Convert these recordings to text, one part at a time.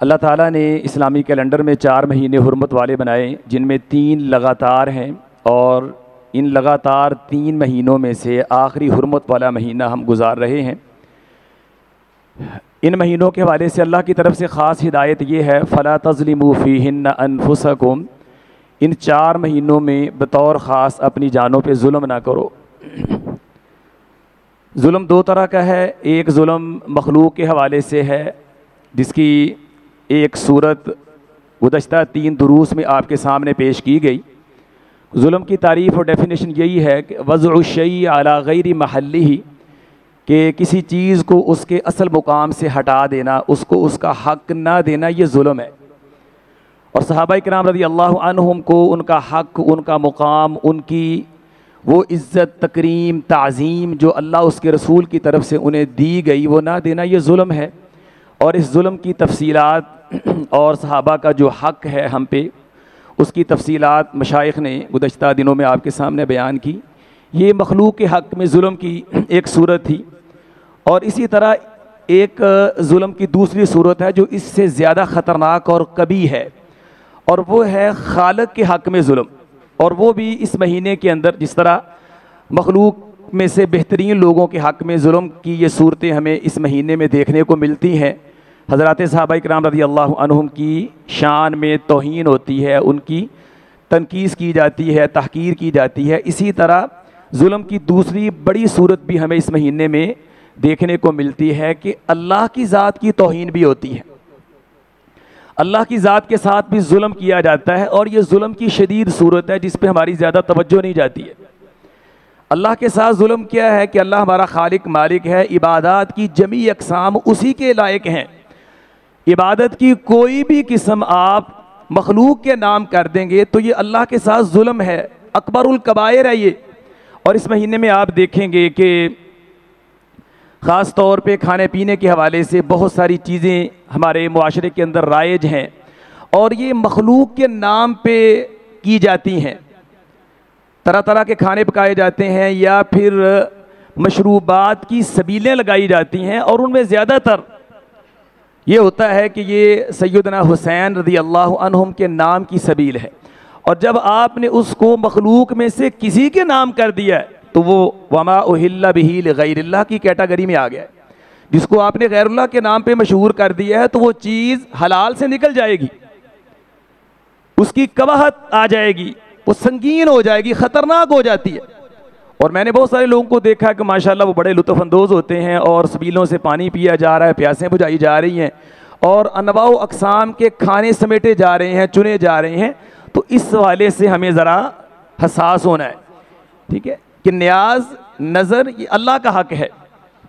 اللہ تعالیٰ نے اسلامی کیلنڈر میں 4 مہینے حرمت والے بنائے، جن میں 3 لگاتار ہیں، اور ان لگاتار 3 مہینوں میں سے آخری حرمت والا مہینہ ہم گزار رہے ہیں۔ ان مہینوں کے حوالے سے اللہ کی طرف سے خاص ہدایت یہ ہے، فَلَا تَظْلِمُوا فِيهِنَّ أَنفُسَكُمْ، ان 4 مہینوں میں بطور خاص اپنی جانوں پہ ظلم نہ کرو۔ ظلم 2 طرح کا ہے، ایک ظلم مخلوق کے حوالے سے ہے، جس کی ایک صورت گزشتہ 3 دروس میں آپ کے سامنے پیش کی گئی۔ ظلم کی تعریف اور ڈیفینیشن یہی ہے کہ وضع الشیء علی غیر محلہ، کہ کسی چیز کو اس کے اصل مقام سے ہٹا دینا، اس کو اس کا حق نہ دینا، یہ ظلم ہے۔ اور صحابہ کرام رضی اللہ عنہم کو ان کا حق، ان کا مقام، ان کی وہ عزت، تکریم، تعظیم جو اللہ اس کے رسول کی طرف سے انہیں دی گئی، وہ نہ دینا، یہ ظلم ہے۔ اور اس ظلم کی تفصیلات اور صحابہ کا جو حق ہے ہم پہ، اس کی تفصیلات مشائخ نے گزشتہ دنوں میں آپ کے سامنے بیان کی۔ یہ مخلوق کے حق میں ظلم کی ایک صورت تھی، اور اسی طرح ایک ظلم کی دوسری صورت ہے جو اس سے زیادہ خطرناک اور قبیح ہے، اور وہ ہے خالق کے حق میں ظلم۔ اور وہ بھی اس مہینے کے اندر، جس طرح مخلوق میں سے بہترین لوگوں کے حق میں ظلم کی یہ صورتیں ہمیں اس مہینے میں دیکھنے کو ملتی ہیں۔ حضرات صحابہ کرام رضی اللہ عنہم کی شان میں توہین ہوتی ہے، ان کی تنقیص کی جاتی ہے، تحقیر کی جاتی ہے۔ اسی طرح ظلم کی دوسری بڑی صورت بھی ہمیں اس مہینے میں دیکھنے کو ملتی ہے کہ اللہ کی ذات کی توہین بھی ہوتی ہے، اللہ کی ذات کے ساتھ بھی ظلم کیا جاتا ہے، اور یہ ظلم کی شدید صورت ہے جس پہ ہماری زیادہ توجہ نہیں جاتی ہے۔ اللہ کے ساتھ ظلم کیا ہے کہ اللہ ہمارا خالق مالک ہے، عبادات کی جمیع اقسام اسی کے لائق ہیں۔ عبادت کی کوئی بھی قسم آپ مخلوق کے نام کر دیں گے تو یہ اللہ کے ساتھ ظلم ہے، اکبر الکبائر ہے یہ۔ اور اس مہینے میں آپ دیکھیں گے کہ خاص طور پہ کھانے پینے کے حوالے سے بہت ساری چیزیں ہمارے معاشرے کے اندر رائج ہیں، اور یہ مخلوق کے نام پہ کی جاتی ہیں۔ طرح طرح کے کھانے پکائے جاتے ہیں، یا پھر مشروبات کی سبیلیں لگائی جاتی ہیں، اور ان میں زیادہ تر یہ ہوتا ہے کہ یہ سیدنا حسین رضی اللہ عنہم کے نام کی سبیل ہے، اور جب آپ نے اس کو مخلوق میں سے کسی کے نام کر دیا ہے تو وہ وما اہل بہ لغیر اللہ کی کیٹیگری میں آ گیا ہے۔ جس کو آپ نے غیر اللہ کے نام پہ مشہور کر دیا ہے تو وہ چیز حلال سے نکل جائے گی، اس کی قباحت آ جائے گی، وہ سنگین ہو جائے گی، خطرناک ہو جاتی ہے۔ اور میں نے بہت سارے لوگوں کو دیکھا کہ ماشاءاللہ وہ بڑے لطف اندوز ہوتے ہیں، اور سبیلوں سے پانی پیا جا رہا ہے، پیاسیں بجھائی جا رہی ہیں، اور انواع و اقسام کے کھانے سمیٹے جا رہے ہیں، چنے جا رہے ہیں۔ تو اس حوالے سے ہمیں ذرا حساس ہونا ہے، ٹھیک ہے، کہ نیاز، نظر یہ اللہ کا حق ہے،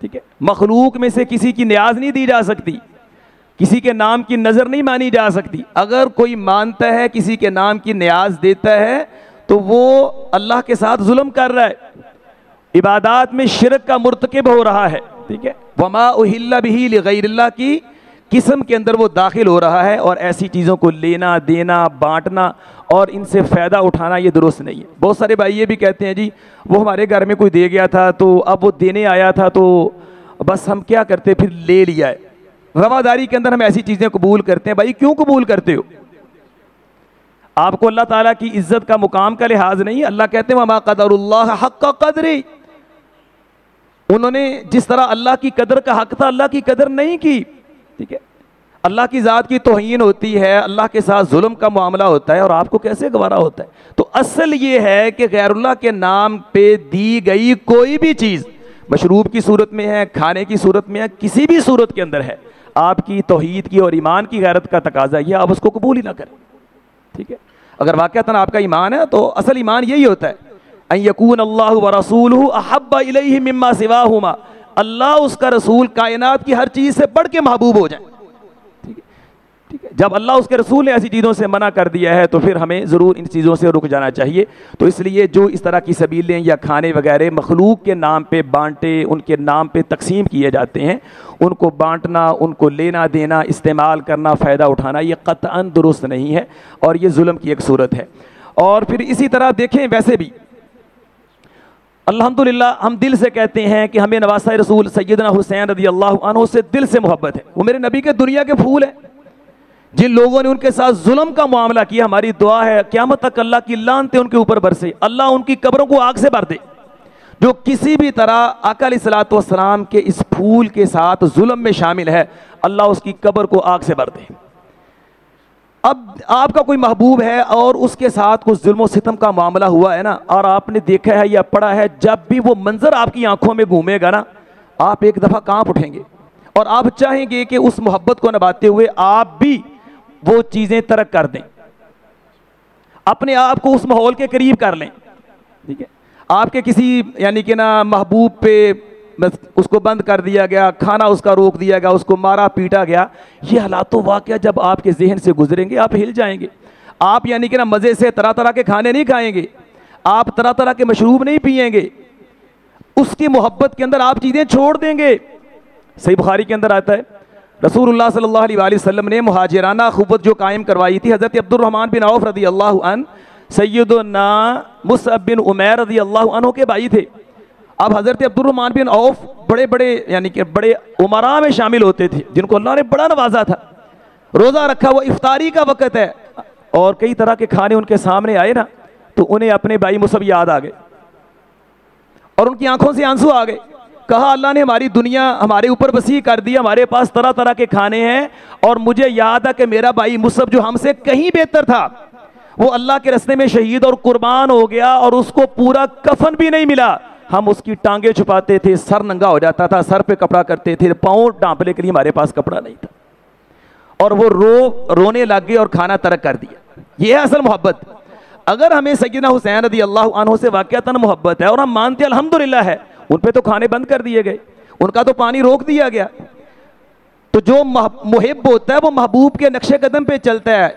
ٹھیک ہے۔ مخلوق میں سے کسی کی نیاز نہیں دی جا سکتی، کسی کے نام کی نظر نہیں مانی جا سکتی۔ اگر کوئی مانتا ہے، کسی کے نام کی نیاز دیتا ہے، تو وہ اللہ کے ساتھ ظلم کر رہا ہے، عبادات میں شرک کا مرتکب ہو رہا ہے، ٹھیک ہے۔ وما اہل بہ لغیر اللہ کی قسم کے اندر وہ داخل ہو رہا ہے، اور ایسی چیزوں کو لینا، دینا، بانٹنا اور ان سے فائدہ اٹھانا یہ درست نہیں ہے۔ بہت سارے بھائی یہ بھی کہتے ہیں جی وہ ہمارے گھر میں کوئی دے گیا تھا تو اب وہ دینے آیا تھا تو بس ہم کیا کرتے پھر لے لیا ہے۔ رواداری کے اندر ہم ایسی چیزیں قبول کرتے ہیں۔ بھائی کیوں قبول کرتے ہو؟ آپ کو اللہ تعالیٰ کی عزت کا مقام کا لحاظ نہیں؟ اللہ کہتے ہیں وما قدر اللہ حق قدر، انہوں نے جس طرح اللہ کی قدر کا حق تھا اللہ کی قدر نہیں کی، ٹھیک ہے۔ اللہ کی ذات کی توہین ہوتی ہے، اللہ کے ساتھ ظلم کا معاملہ ہوتا ہے، اور آپ کو کیسے گوارا ہوتا ہے؟ تو اصل یہ ہے کہ غیر اللہ کے نام پہ دی گئی کوئی بھی چیز، مشروب کی صورت میں ہے، کھانے کی صورت میں ہے، کسی بھی صورت کے اندر ہے، آپ کی توحید کی اور ایمان کی غیرت کا تقاضا یہ آپ اس کو قبول ہی نہ کریں، ٹھیک ہے۔ اگر واقعتاً آپ کا ایمان ہے تو اصل ایمان یہی ہوتا ہے، ان یکون اللہ ورسولہ احب الیہ مما سواہما، اللہ اس کا رسول کائنات کی ہر چیز سے بڑھ کے محبوب ہو جائیں، ٹھیک ہے۔ جب اللہ اس کے رسول نے ایسی چیزوں سے منع کر دیا ہے تو پھر ہمیں ضرور ان چیزوں سے رک جانا چاہیے۔ تو اس لیے جو اس طرح کی سبیلیں یا کھانے وغیرہ مخلوق کے نام پہ بانٹے، ان کے نام پہ تقسیم کیے جاتے ہیں، ان کو بانٹنا، ان کو لینا دینا، استعمال کرنا، فائدہ اٹھانا، یہ قطعاً درست نہیں ہے، اور یہ ظلم کی ایک صورت ہے۔ اور پھر اسی طرح دیکھیں ویسے بھی الحمدللہ ہم دل سے کہتے ہیں کہ ہمیں نواسہ رسول سیدنا حسین رضی اللہ عنہ سے دل سے محبت ہے، وہ میرے نبی کے دنیا کے پھول ہیں، جن لوگوں نے ان کے ساتھ ظلم کا معاملہ کیا، ہماری دعا ہے قیامت تک اللہ کی لعنتیں ان کے اوپر برسے، اللہ ان کی قبروں کو آگ سے بھر دے۔ جو کسی بھی طرح آقا علیہ الصلوۃ والسلام کے اس پھول کے ساتھ ظلم میں شامل ہے، اللہ اس کی قبر کو آگ سے بھر دے۔ اب آپ کا کوئی محبوب ہے اور اس کے ساتھ کچھ ظلم و ستم کا معاملہ ہوا ہے نا، اور آپ نے دیکھا ہے یا پڑھا ہے، جب بھی وہ منظر آپ کی آنکھوں میں گھومے گا نا، آپ ایک دفعہ کانپ اٹھیں گے اور آپ چاہیں گے کہ اس محبت کو نبھاتے ہوئے آپ بھی وہ چیزیں ترک کر دیں، اپنے آپ کو اس ماحول کے قریب کر لیں۔ ٹھیک ہے، آپ کے کسی یعنی کہ نا محبوب پہ اس کو بند کر دیا گیا، کھانا اس کا روک دیا گیا، اس کو مارا پیٹا گیا، یہ حالات و واقعہ جب آپ کے ذہن سے گزریں گے آپ ہل جائیں گے۔ آپ یعنی کہ نا مزے سے طرح طرح کے کھانے نہیں کھائیں گے، آپ طرح طرح کے مشروب نہیں پئیں گے، اس کی محبت کے اندر آپ چیزیں چھوڑ دیں گے۔ صحیح بخاری کے اندر آتا ہے رسول اللہ صلی اللہ علیہ وآلہ وسلم نے مہاجرانہ اخوت جو قائم کروائی تھی، حضرت عبد الرحمن بن عوف رضی اللہ عنہ سیدنا مصعب بن عمیر رضی اللہ عنہ کے بھائی تھے۔ اب حضرت عبد الرحمن بن عوف بڑے یعنی کہ بڑے عمراء میں شامل ہوتے تھے جن کو اللہ نے بڑا نوازا تھا۔ روزہ رکھا ہوا افطاری کا وقت ہے اور کئی طرح کے کھانے ان کے سامنے آئے نا، تو انہیں اپنے بھائی مصعب یاد آ گئے اور ان کی آنکھوں سے آنسو آ گئے۔ کہا اللہ نے ہماری دنیا ہمارے اوپر وسیع کر دی، ہمارے پاس طرح طرح کے کھانے ہیں، اور مجھے یاد ہے کہ میرا بھائی مصعب جو ہم سے کہیں بہتر تھا، وہ اللہ کے راستے میں شہید اور قربان ہو گیا اور اس کو پورا کفن بھی نہیں ملا۔ ہم اس کی ٹانگیں چھپاتے تھے، سر ننگا ہو جاتا تھا، سر پہ کپڑا کرتے تھے، پاؤں ڈھانپنے کے لیے ہمارے پاس کپڑا نہیں تھا، اور وہ رونے لگ گئے اور کھانا ترک کر دیا۔ یہ ہے اصل محبت۔ اگر ہمیں سیدنا حسین رضی اللہ عنہ سے واقعتاً محبت ہے اور ہم مانتے الحمدللہ ہے، ان پہ تو کھانے بند کر دیے گئے، ان کا تو پانی روک دیا گیا، تو جو محب ہوتا ہے وہ محبوب کے نقش قدم پہ چلتا ہے،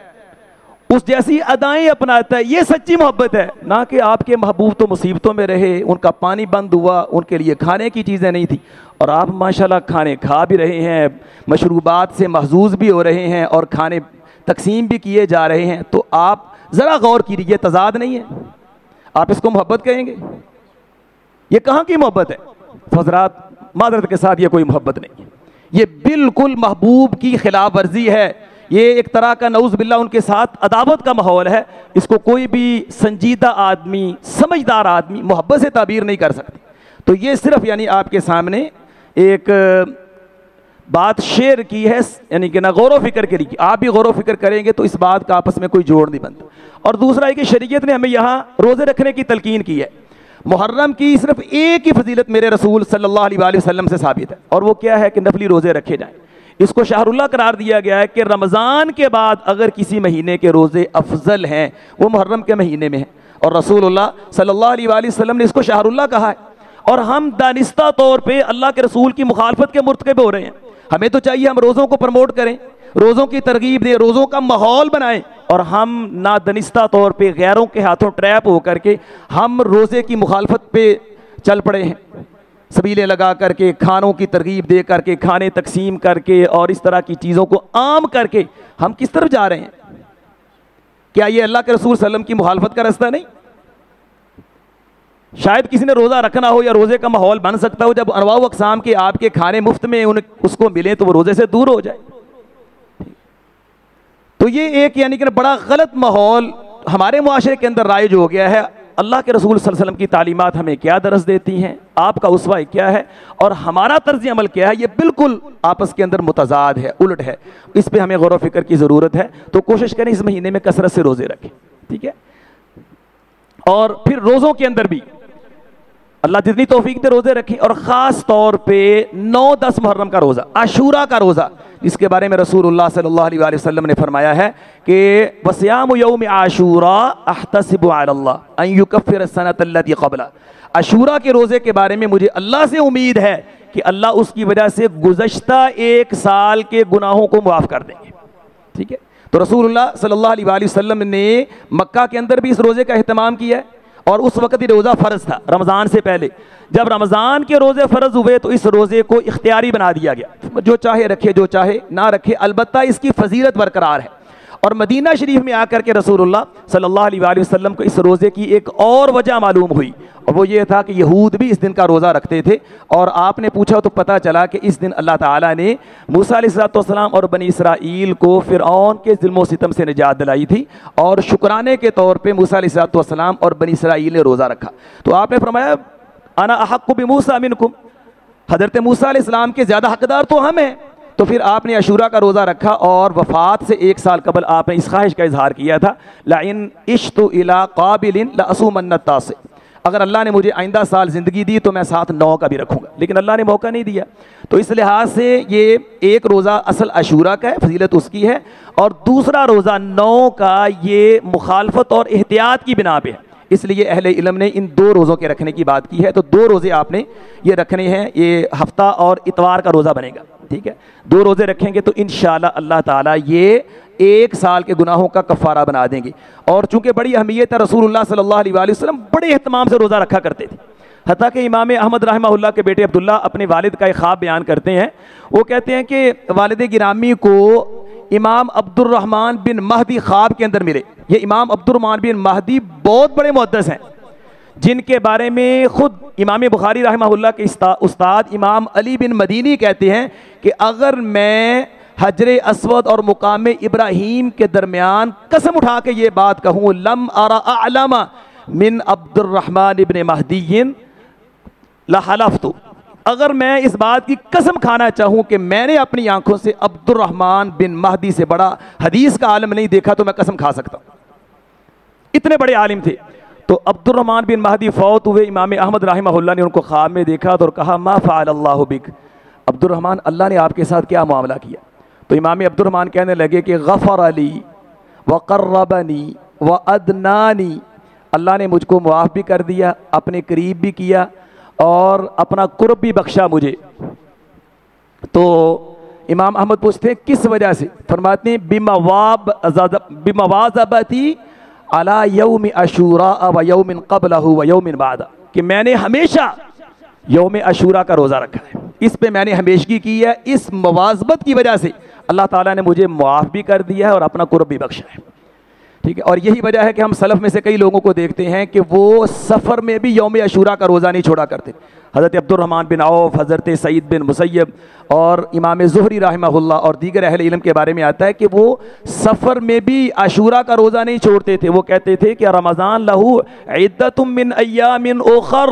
اس جیسی ادائیں اپناتا ہے، یہ سچی محبت ہے۔ نہ کہ آپ کے محبوب تو مصیبتوں میں رہے، ان کا پانی بند ہوا، ان کے لیے کھانے کی چیزیں نہیں تھی، اور آپ ماشاءاللہ کھانے کھا بھی رہے ہیں، مشروبات سے محظوظ بھی ہو رہے ہیں اور کھانے تقسیم بھی کیے جا رہے ہیں۔ تو آپ ذرا غور کیجیے، یہ تضاد نہیں ہے؟ آپ اس کو محبت کہیں گے؟ یہ کہاں کی محبت ہے؟ حضرات معذرت کے ساتھ یہ کوئی محبت نہیں ہے، یہ بالکل محبوب کی خلاف ورزی ہے، یہ ایک طرح کا نعوذ باللہ ان کے ساتھ عداوت کا ماحول ہے۔ اس کو کوئی بھی سنجیدہ آدمی، سمجھدار آدمی محبت سے تعبیر نہیں کر سکتے۔ تو یہ صرف یعنی آپ کے سامنے ایک بات شیئر کی ہے، یعنی کہ نہ غور و فکر کے لیے، آپ بھی غور و فکر کریں گے تو اس بات کا آپس میں کوئی جوڑ نہیں بنتا۔ اور دوسرا ہے کہ شریعت نے ہمیں یہاں روزے رکھنے کی تلقین کی ہے۔ محرم کی صرف ایک ہی فضیلت میرے رسول صلی اللہ علیہ وآلہ وسلم سے ثابت ہے، اور وہ کیا ہے کہ نفلی روزے رکھے جائیں۔ اس کو شہر اللہ قرار دیا گیا ہے کہ رمضان کے بعد اگر کسی مہینے کے روزے افضل ہیں وہ محرم کے مہینے میں ہیں، اور رسول اللہ صلی اللہ علیہ وآلہ وسلم نے اس کو شہر اللہ کہا ہے، اور ہم دانستہ طور پہ اللہ کے رسول کی مخالفت کے مرتکب ہو رہے ہیں۔ ہمیں تو چاہیے ہم روزوں کو پروموٹ کریں، روزوں کی ترغیب دیں، روزوں کا ماحول بنائیں، اور ہم نادانستہ طور پہ غیروں کے ہاتھوں ٹریپ ہو کر کے ہم روزے کی مخالفت پہ چل پڑے ہیں، سبیلیں لگا کر کے، کھانوں کی ترغیب دے کر کے، کھانے تقسیم کر کے، اور اس طرح کی چیزوں کو عام کر کے ہم کس طرف جا رہے ہیں؟ کیا یہ اللہ کے رسول صلی اللہ علیہ وسلم کی مخالفت کا راستہ نہیں؟ شاید کسی نے روزہ رکھنا ہو یا روزے کا ماحول بن سکتا ہو، جب انواع و اقسام کے آپ کے کھانے مفت میں اس کو ملیں تو وہ روزے سے دور ہو جائے۔ تو یہ ایک یعنی کہ بڑا غلط ماحول ہمارے معاشرے کے اندر رائج ہو گیا ہے۔ اللہ کے رسول صلی اللہ علیہ وسلم کی تعلیمات ہمیں کیا درس دیتی ہیں، آپ کا اسوہ کیا ہے اور ہمارا طرز عمل کیا ہے، یہ بالکل آپس کے اندر متضاد ہے، الٹ ہے۔ اس پہ ہمیں غور و فکر کی ضرورت ہے۔ تو کوشش کریں اس مہینے میں کثرت سے روزے رکھیں، ٹھیک ہے؟ اور پھر روزوں کے اندر بھی اللہ جتنی توفیق دے روزے رکھیں، اور خاص طور پہ 9-10 محرم کا روزہ، عاشورہ کا روزہ، جس کے بارے میں رسول اللہ صلی اللہ علیہ وآلہ وسلم نے فرمایا ہے کہ وَصِيَامُ يَوْمِ عَاشُورَا أَحْتَسِبُ عَلَى اللَّهِ أَن يُكَفِّرَ السَّنَةَ الَّتِي قَبْلَهَا۔ عاشورہ کے روزے کے بارے میں مجھے اللہ سے امید ہے کہ اللہ اس کی وجہ سے گزشتہ 1 سال کے گناہوں کو معاف کر دیں گے، ٹھیک ہے؟ تو رسول اللہ صلی اللہ علیہ وآلہ وسلم نے مکہ کے اندر بھی اس روزے کا اہتمام کیا ہے، اور اس وقت یہ روزہ فرض تھا رمضان سے پہلے۔ جب رمضان کے روزے فرض ہوئے تو اس روزے کو اختیاری بنا دیا گیا، جو چاہے رکھے جو چاہے نہ رکھے، البتہ اس کی فضیلت برقرار ہے۔ اور مدینہ شریف میں آ کر کے رسول اللہ صلی اللہ علیہ وآلہ وسلم کو اس روزے کی ایک اور وجہ معلوم ہوئی، اور وہ یہ تھا کہ یہود بھی اس دن کا روزہ رکھتے تھے، اور آپ نے پوچھا تو پتہ چلا کہ اس دن اللہ تعالیٰ نے موسیٰ علیہ السلام اور بنی اسرائیل کو فرعون کے ظلم و ستم سے نجات دلائی تھی، اور شکرانے کے طور پہ موسیٰ علیہ السلام اور بنی اسرائیل نے روزہ رکھا۔ تو آپ نے فرمایا انا احق بموسیٰ منکم، حضرت موسیٰ علیہ السلام کے زیادہ حقدار تو ہم ہیں۔ تو پھر آپ نے عاشوراء کا روزہ رکھا، اور وفات سے 1 سال قبل آپ نے اس خواہش کا اظہار کیا تھا لئن عشت الی قابل لاصومن التاسع، اگر اللہ نے مجھے آئندہ سال زندگی دی تو میں ساتھ 9 کا بھی رکھوں گا، لیکن اللہ نے موقع نہیں دیا۔ تو اس لحاظ سے یہ ایک روزہ اصل عاشوراء کا ہے، فضیلت اس کی ہے، اور دوسرا روزہ 9 کا یہ مخالفت اور احتیاط کی بنا پہ ہے، اس لیے اہل علم نے ان 2 روزوں کے رکھنے کی بات کی ہے۔ تو 2 روزے آپ نے یہ رکھنے ہیں، یہ ہفتہ اور اتوار کا روزہ بنے گا، ٹھیک ہے، 2 روزے رکھیں گے تو انشاءاللہ اللہ تعالیٰ یہ 1 سال کے گناہوں کا کفارہ بنا دیں گے۔ اور چونکہ بڑی اہمیت ہے، رسول اللہ صلی اللہ علیہ وآلہ وسلم بڑے اہتمام سے روزہ رکھا کرتے تھے، حتیٰ کہ امام احمد رحمہ اللہ کے بیٹے عبداللہ اپنے والد کا ایک خواب بیان کرتے ہیں، وہ کہتے ہیں کہ والد گرامی کو امام عبد الرحمن بن مہدی خواب کے اندر ملے۔ یہ امام عبد الرحمن بن مہدی بہت بڑے محدث ہیں، جن کے بارے میں خود امام بخاری رحمہ اللہ کے استاد امام علی بن مدینی کہتے ہیں کہ اگر میں حجر اسود اور مقام ابراہیم کے درمیان قسم اٹھا کے یہ بات کہوں لم ارى اعلم من عبد الرحمن بن مہدی لحلفت، اگر میں اس بات کی قسم کھانا چاہوں کہ میں نے اپنی آنکھوں سے عبد الرحمن بن مہدی سے بڑا حدیث کا عالم نہیں دیکھا تو میں قسم کھا سکتا ہوں، اتنے بڑے عالم تھے۔ تو عبد الرحمن بن مہدی فوت ہوئے، امام احمد رحمہ اللہ نے ان کو خواب میں دیکھا اور کہا ما فعل اللہ بک، عبد الرحمن اللہ نے آپ کے ساتھ کیا معاملہ کیا؟ تو امام عبد الرحمن کہنے لگے کہ غفر علی وقربنی وادنانی، اللہ نے مجھ کو معاف بھی کر دیا، اپنے قریب بھی کیا، اور اپنا قرب بھی بخشا مجھے۔ تو امام احمد پوچھتے ہیں کس وجہ سے؟ فرماتے ہیں بمواظبتی علی یوم عاشوراء و یوم قبلہ و یوم بعدہ، کہ میں نے ہمیشہ یوم عاشوراء کا روزہ رکھا ہے، اس پہ میں نے ہمیشگی کی ہے، اس مواظبت کی وجہ سے اللہ تعالیٰ نے مجھے معاف بھی کر دیا ہے اور اپنا قرب بھی بخشا ہے، ٹھیک ہے۔ اور یہی وجہ ہے کہ ہم سلف میں سے کئی لوگوں کو دیکھتے ہیں کہ وہ سفر میں بھی یوم عاشوراء کا روزہ نہیں چھوڑا کرتے، حضرت عبد الرحمن بن عوف، حضرت سعید بن مسیب اور امام زہری رحمہ اللہ اور دیگر اہل علم کے بارے میں آتا ہے کہ وہ سفر میں بھی عاشوراء کا روزہ نہیں چھوڑتے تھے، وہ کہتے تھے کہ رمضان لہو عدۃ من ایام اخر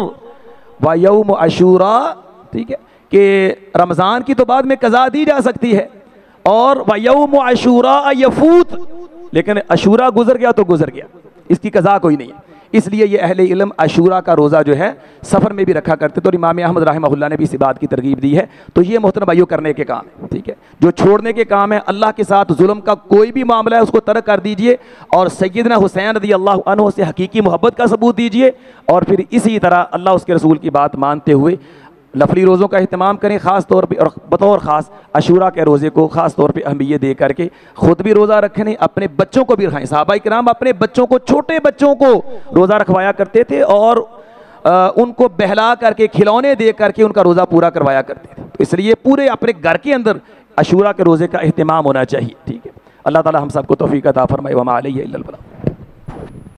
و یوم عاشوراء، ٹھیک ہے، کہ رمضان کی تو بعد میں قضا دی جا سکتی ہے، اور و یوم عاشوراء یفوت، لیکن عاشوراء گزر گیا تو گزر گیا، اس کی قضا کوئی نہیں ہے۔ اس لیے یہ اہل علم عاشوراء کا روزہ جو ہے سفر میں بھی رکھا کرتے تھے، اور امام احمد رحمہ اللہ نے بھی اسی بات کی ترغیب دی ہے۔ تو یہ محترم بھائیوں کرنے کے کام ہے، ٹھیک ہے، جو چھوڑنے کے کام ہے، اللہ کے ساتھ ظلم کا کوئی بھی معاملہ ہے اس کو ترک کر دیجئے، اور سیدنا حسین رضی اللہ عنہ سے حقیقی محبت کا ثبوت دیجئے، اور پھر اسی طرح اللہ اس کے رسول کی بات مانتے ہوئے نفلی روزوں کا اہتمام کریں خاص طور پہ، اور بطور خاص عاشوراء کے روزے کو خاص طور پہ اہمیت دے کر کے خود بھی روزہ رکھیں، اپنے بچوں کو بھی رکھائیں۔ صحابہ کرام اپنے بچوں کو، چھوٹے بچوں کو روزہ رکھوایا کرتے تھے، اور ان کو بہلا کر کے کھلونے دے کر کے ان کا روزہ پورا کروایا کرتے تھے۔ تو اس لیے پورے اپنے گھر کے اندر عاشوراء کے روزے کا اہتمام ہونا چاہیے، ٹھیک ہے۔ اللہ تعالی ہم سب کو توفیق عطا فرمائے، وما علیہ الا البلاغ۔